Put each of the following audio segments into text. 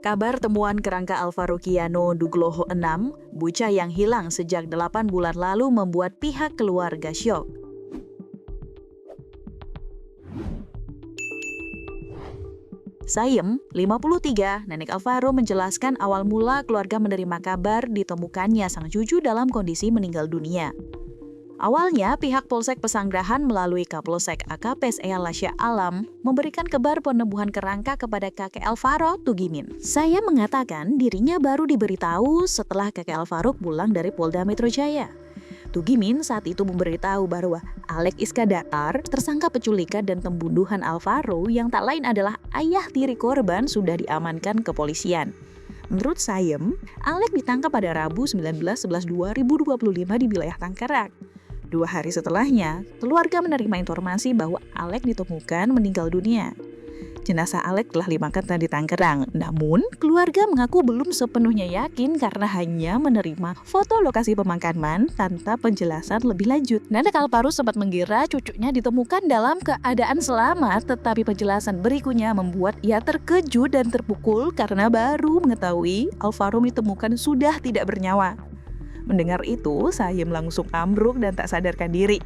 Kabar temuan kerangka Alvaro Kiano Nugroho 6, bocah yang hilang sejak 8 bulan lalu membuat pihak keluarga syok. Sayem, 53, nenek Alvaro menjelaskan awal mula keluarga menerima kabar ditemukannya sang cucu dalam kondisi meninggal dunia. Awalnya, pihak Polsek Pesanggerahan melalui Kapolsek AKP Lasya Alam memberikan kabar penemuan kerangka kepada kakek Alvaro, Tugimin. Saya mengatakan dirinya baru diberitahu setelah kakek Alvaro pulang dari Polda Metro Jaya. Tugimin saat itu memberitahu bahwa Alek Iskandar, tersangka penculikan dan pembunuhan Alvaro yang tak lain adalah ayah tiri korban, sudah diamankan kepolisian. Menurut Sayem, Alek ditangkap pada Rabu 19/11/2025 di wilayah Tangerang. 2 hari setelahnya, keluarga menerima informasi bahwa Alek ditemukan meninggal dunia. Jenazah Alek telah dimakamkan di Tangerang, namun keluarga mengaku belum sepenuhnya yakin karena hanya menerima foto lokasi pemakaman tanpa penjelasan lebih lanjut. Nenek Alvaro sempat mengira cucunya ditemukan dalam keadaan selamat, tetapi penjelasan berikutnya membuat ia terkejut dan terpukul karena baru mengetahui Alvaro ditemukan sudah tidak bernyawa. Mendengar itu, Sayem langsung ambruk dan tak sadarkan diri.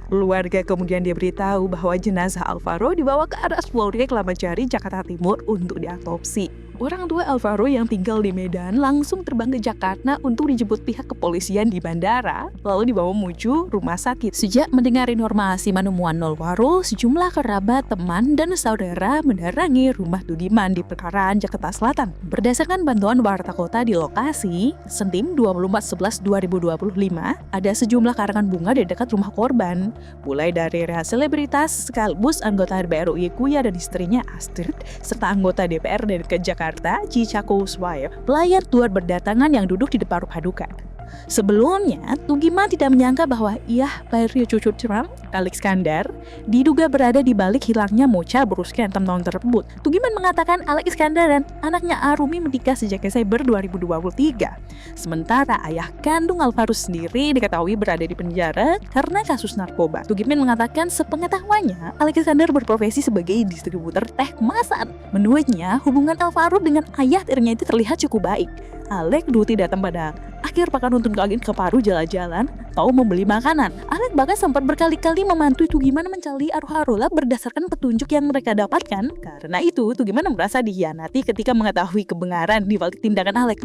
Keluarga kemudian diberitahu bahwa jenazah Alvaro dibawa ke RS Polri Kramat Jati, Jakarta Timur untuk diautopsi. Orang tua Alvaro yang tinggal di Medan langsung terbang ke Jakarta untuk dijemput pihak kepolisian di bandara, lalu dibawa menuju rumah sakit. Sejak mendengar informasi penemuan Alvaro, sejumlah kerabat, teman, dan saudara mendatangi rumah Tugiman di Pekalongan, Jakarta Selatan. Berdasarkan bantuan warta kota di lokasi, Senin 24/11/2025, ada sejumlah karangan bunga di dekat rumah korban, mulai dari selebritas sekaligus anggota DPR RI Kuya dan istrinya Astrid, serta anggota DPR dari Jakarta Cicako Swaya, pelayan tuar berdatangan yang duduk di depan rumah duka. Sebelumnya, Tugiman tidak menyangka bahwa bahwa cucu Trump, Alek Iskandar, diduga berada di balik hilangnya bocah berusia 6 tahun tersebut. Tugiman mengatakan Alek Iskandar dan anaknya Arumi menikah sejak Desember 2023. Sementara ayah kandung Alvaro sendiri diketahui berada di penjara karena kasus narkoba. Tugiman mengatakan sepengetahuannya, Alek Iskandar berprofesi sebagai distributor teh kemasan. Menurutnya, hubungan Alvaro dengan ayah tirinya itu terlihat cukup baik. Alek dulu datang pada akhir pekan untuk ke Paru jalan-jalan atau membeli makanan. Alek bahkan sempat berkali-kali membantu Tugiman mencari Arharola berdasarkan petunjuk yang mereka dapatkan. Karena itu, Tugiman merasa dikhianati ketika mengetahui kebenaran di balik tindakan Alek.